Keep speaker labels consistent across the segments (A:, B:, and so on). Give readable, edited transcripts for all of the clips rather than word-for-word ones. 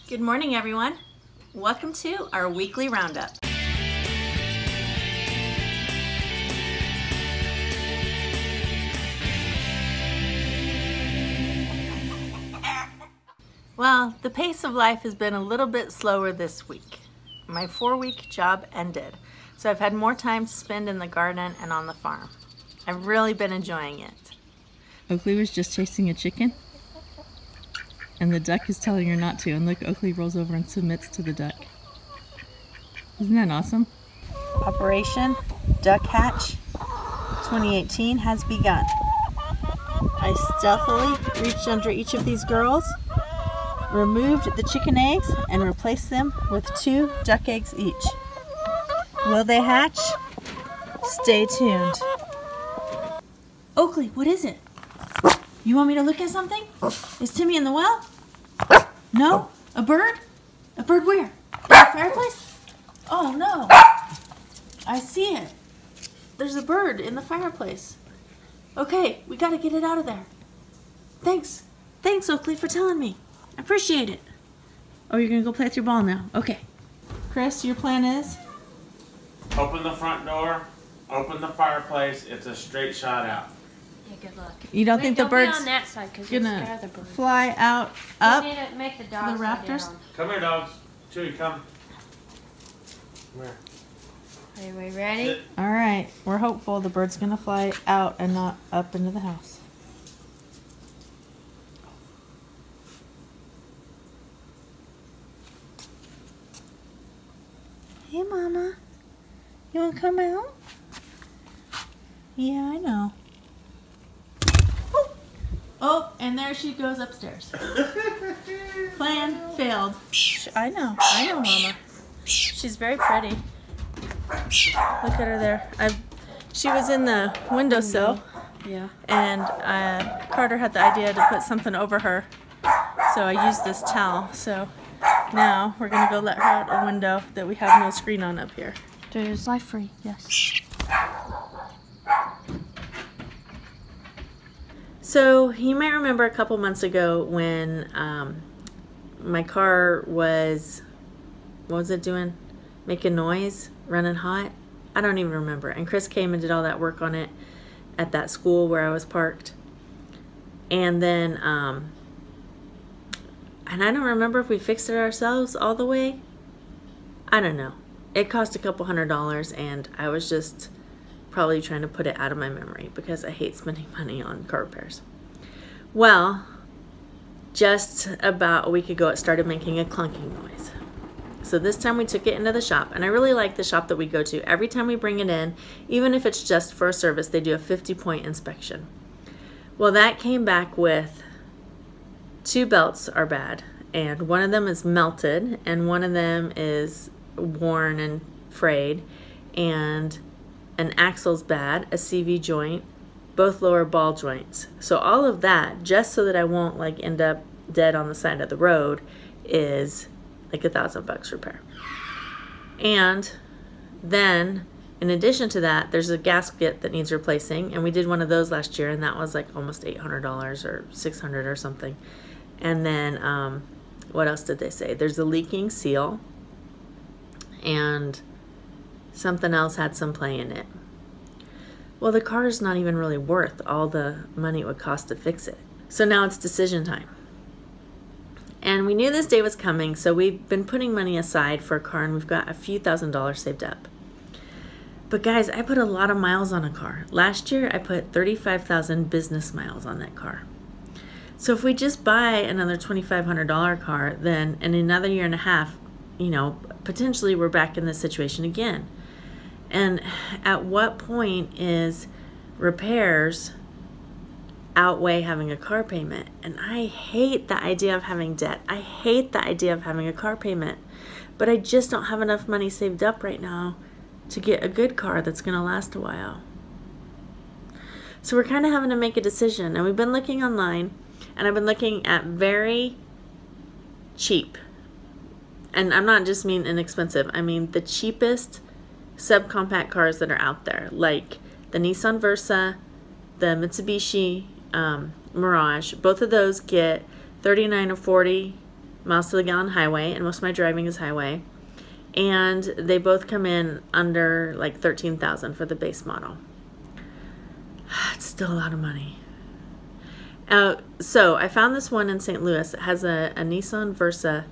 A: Good morning, everyone. Welcome to our weekly roundup. Well, the pace of life has been a little bit slower this week. My 4-week job ended, so I've had more time to spend in the garden and on the farm. I've really been enjoying it.
B: Oakley was just chasing a chicken, and the duck is telling her not to, and look, Oakley rolls over and submits to the duck. Isn't that awesome?
A: Operation Duck Hatch 2018 has begun. I stealthily reached under each of these girls, removed the chicken eggs, and replaced them with 2 duck eggs each. Will they hatch? Stay tuned. Oakley, what is it? You want me to look at something? Is Timmy in the well? No? A bird? A bird where? In the fireplace? Oh no. I see it. There's a bird in the fireplace. Okay, we gotta get it out of there. Thanks. Thanks, Oakley, for telling me. I appreciate it. Oh, you're gonna go play with your ball now? Okay. Chris, your plan is?
C: Open the front door, open the fireplace, it's a straight shot out.
D: Yeah, good luck.
A: You don't think the bird's
D: on that side because it's
A: gonna
D: scare the bird.
A: fly out up?
D: We need to make the
A: the
D: dogs
A: rafters?
D: down.
C: Come here, dogs. Chewy, come. Come here.
D: Are we ready?
C: Sit.
A: All right, we're hopeful the bird's gonna fly out and not up into the house. Hey, Mama. You wanna come out? Yeah, I know. Oh, oh, and there she goes upstairs. Plan failed. I know, Mama. She's very pretty. Look at her there. She was in the windowsill.
D: Yeah.
A: And Carter had the idea to put something over her, so I used this towel. So now we're gonna go let her out a window that we have no screen on up here.
D: There's life free, yes.
A: So you might remember a couple months ago when my car was, what was it doing? Making noise, running hot. I don't even remember. And Chris came and did all that work on it at that school where I was parked. And then, and I don't remember if we fixed it ourselves all the way. I don't know. It cost a couple $100, and I was just probably trying to put it out of my memory because I hate spending money on car repairs. Well, just about a week ago, it started making a clunking noise. So this time we took it into the shop, and I really like the shop that we go to. Every time we bring it in, even if it's just for a service, they do a 50-point inspection. Well, that came back with 2 belts are bad, and one of them is melted, and one of them is worn and frayed, and an axle's bad, a CV joint, both lower ball joints. So all of that, just so that I won't like end up dead on the side of the road, is like $1,000 repair. And then in addition to that, there's a gasket that needs replacing, and we did one of those last year, and that was like almost $800 or $600 or something. And then what else did they say? There's a leaking seal, and something else had some play in it. Well, the car is not even really worth all the money it would cost to fix it. So now it's decision time. And we knew this day was coming, so we've been putting money aside for a car, and we've got a few $1,000s saved up. But guys, I put a lot of miles on a car. Last year, I put 35,000 business miles on that car. So if we just buy another $2,500 car, then in another year and a half, you know, potentially we're back in this situation again. And at what point is repairs outweigh having a car payment? And I hate the idea of having debt. I hate the idea of having a car payment. But I just don't have enough money saved up right now to get a good car that's going to last a while. So we're kind of having to make a decision. And we've been looking online, and I've been looking at very cheap, and I'm not just mean inexpensive, I mean the cheapest subcompact cars that are out there, like the Nissan Versa, the Mitsubishi Mirage. Both of those get 39 or 40 miles to the gallon highway, and most of my driving is highway. And they both come in under like $13,000 for the base model. It's still a lot of money. So I found this one in St. Louis. It has a Nissan Versa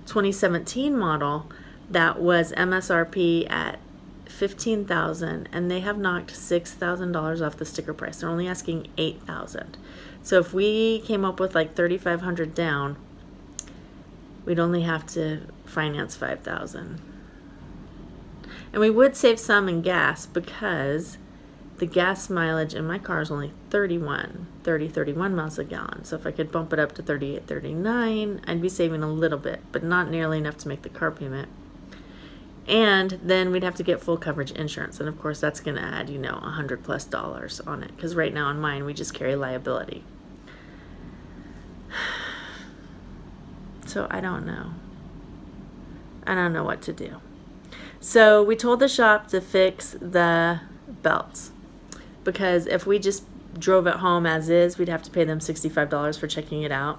A: 2017 model that was MSRP at $15,000, and they have knocked $6,000 off the sticker price. They're only asking $8,000. So if we came up with like $3,500 down, we'd only have to finance $5,000. And we would save some in gas because the gas mileage in my car is only 31 miles a gallon. So if I could bump it up to 38, 39, I'd be saving a little bit, but not nearly enough to make the car payment. And then we'd have to get full coverage insurance. And of course that's going to add, you know, $100+ on it. Because right now on mine, we just carry liability. So I don't know. I don't know what to do. So we told the shop to fix the belts, because if we just drove it home as is, we'd have to pay them $65 for checking it out.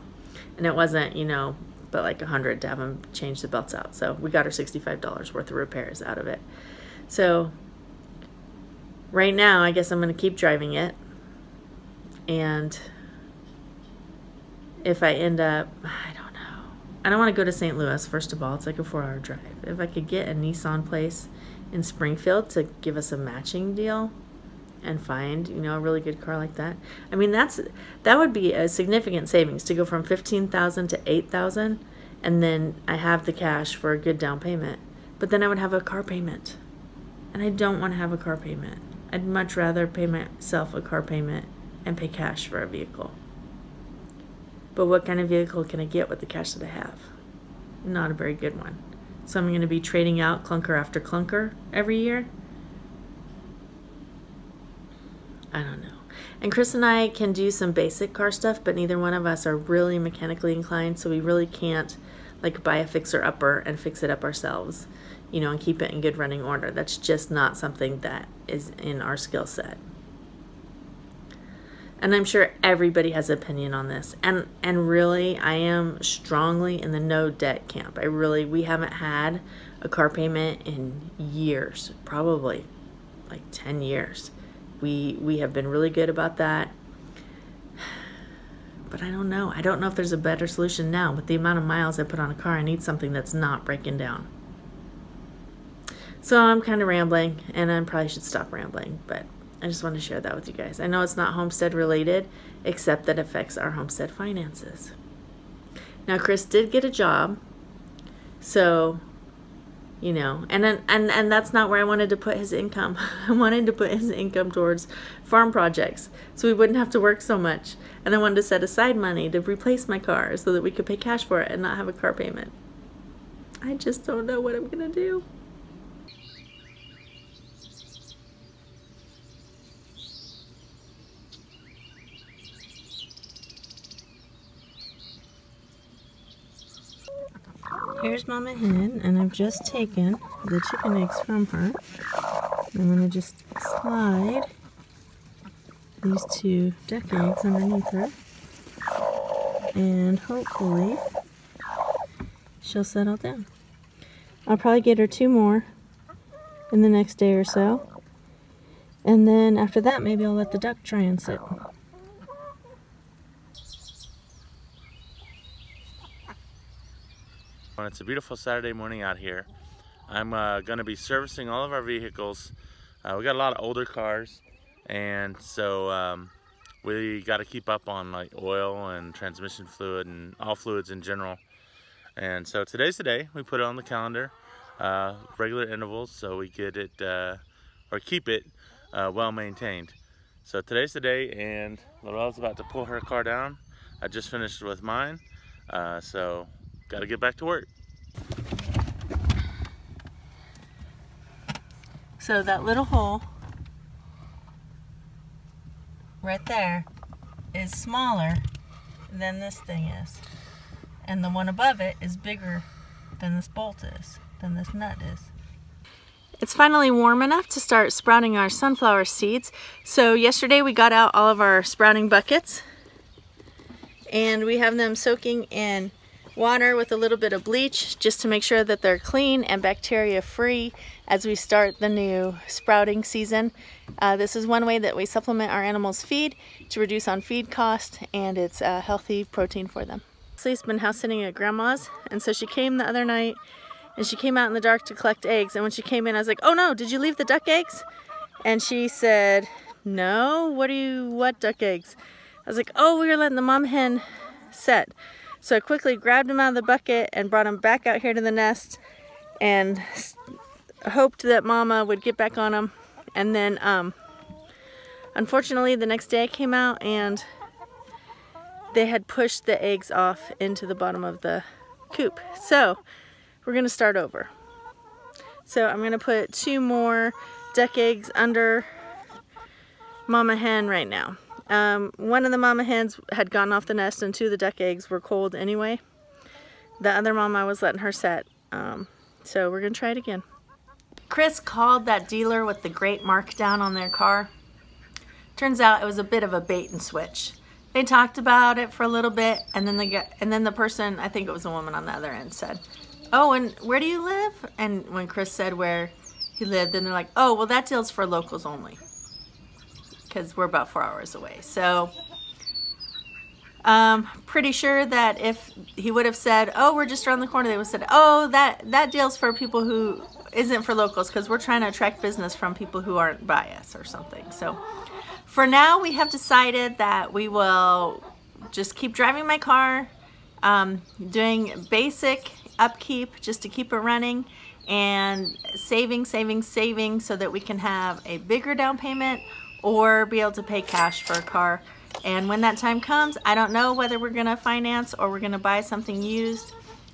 A: And it wasn't, you know, but like $100 to have them change the belts out. So we got our $65 worth of repairs out of it. So right now, I guess I'm going to keep driving it. And if I end up, I don't know. I don't want to go to St. Louis, first of all. It's like a 4-hour drive. If I could get a Nissan place in Springfield to give us a matching deal and find, you know, a really good car like that. I mean, that would be a significant savings to go from $15,000 to $8,000, and then I have the cash for a good down payment. But then I would have a car payment, and I don't want to have a car payment. I'd much rather pay myself a car payment and pay cash for a vehicle. But what kind of vehicle can I get with the cash that I have? Not a very good one. So I'm going to be trading out clunker after clunker every year. I don't know. And Chris and I can do some basic car stuff, but neither one of us are really mechanically inclined, so we really can't like buy a fixer-upper and fix it up ourselves, you know, and keep it in good running order. That's just not something that is in our skill set. And I'm sure everybody has an opinion on this. And really, I am strongly in the no debt camp. We haven't had a car payment in years, probably like 10 years. We have been really good about that. But I don't know. I don't know if there's a better solution now. With the amount of miles I put on a car, I need something that's not breaking down. So I'm kind of rambling, and I probably should stop rambling, but I just want to share that with you guys. I know it's not homestead related, except that it affects our homestead finances. Now, Chris did get a job, so, you know, and that's not where I wanted to put his income. I wanted to put his income towards farm projects, so we wouldn't have to work so much. And I wanted to set aside money to replace my car so that we could pay cash for it and not have a car payment. I just don't know what I'm gonna do. Here's Mama Hen, and I've just taken the chicken eggs from her. I'm going to just slide these 2 duck eggs underneath her, and hopefully she'll settle down. I'll probably get her 2 more in the next day or so, and then after that maybe I'll let the duck try and sit.
C: It's a beautiful Saturday morning out here. I'm going to be servicing all of our vehicles. We got a lot of older cars, and so we got to keep up on like oil and transmission fluid and all fluids in general. And so today's the day. We put it on the calendar, regular intervals, so we get it or keep it well maintained. So today's the day, and Lorella's about to pull her car down. I just finished with mine, so got to get back to work.
A: So that little hole right there is smaller than this thing is. And the one above it is bigger than this bolt is, than this nut is. It's finally warm enough to start sprouting our sunflower seeds. So yesterday we got out all of our sprouting buckets, and we have them soaking in water with a little bit of bleach just to make sure that they're clean and bacteria free as we start the new sprouting season. This is one way that we supplement our animals' feed to reduce on feed cost, and it's a healthy protein for them. Leslie's been house sitting at Grandma's, and so she came the other night and she came out in the dark to collect eggs, and when she came in I was like, oh no, did you leave the duck eggs? And she said, no, what duck eggs? I was like, oh, we were letting the mom hen set. So I quickly grabbed them out of the bucket and brought them back out here to the nest and hoped that Mama would get back on them. And then, unfortunately, the next day I came out and they had pushed the eggs off into the bottom of the coop. So we're gonna start over. So I'm gonna put 2 more duck eggs under Mama hen right now. One of the mama hens had gone off the nest and 2 of the duck eggs were cold anyway. The other mama, I was letting her set. So we're gonna try it again. Chris called that dealer with the great markdown on their car. Turns out it was a bit of a bait and switch. They talked about it for a little bit, and then the person, I think it was a woman on the other end, said, oh, and where do you live? And when Chris said where he lived, then they're like, oh, well, that deal's for locals only, because we're about 4 hours away. So pretty sure that if he would have said, oh, we're just around the corner, they would have said, oh, that deal's for people who isn't for locals, because we're trying to attract business from people who aren't by us or something. So for now, we have decided that we will just keep driving my car, doing basic upkeep just to keep it running, and saving so that we can have a bigger down payment or be able to pay cash for a car. And when that time comes, I don't know whether we're gonna finance or we're gonna buy something used,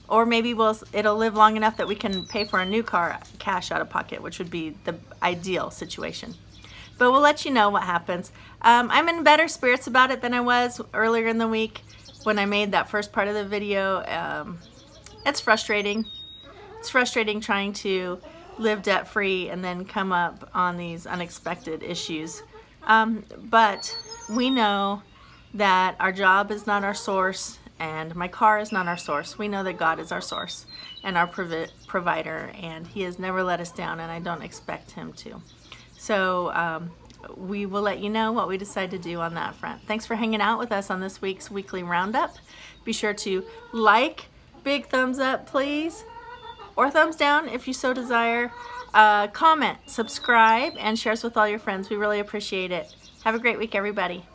A: or maybe it'll live long enough that we can pay for a new car cash out of pocket, which would be the ideal situation. But we'll let you know what happens. I'm in better spirits about it than I was earlier in the week when I made that first part of the video. It's frustrating. It's frustrating trying to live debt-free and then come up on these unexpected issues. But we know that our job is not our source and my car is not our source. We know that God is our source and our provider, and He has never let us down, and I don't expect Him to. So we will let you know what we decide to do on that front. Thanks for hanging out with us on this week's weekly roundup. Be sure to like, big thumbs up please, or thumbs down if you so desire. Comment, subscribe, and share us with all your friends. We really appreciate it. Have a great week, everybody.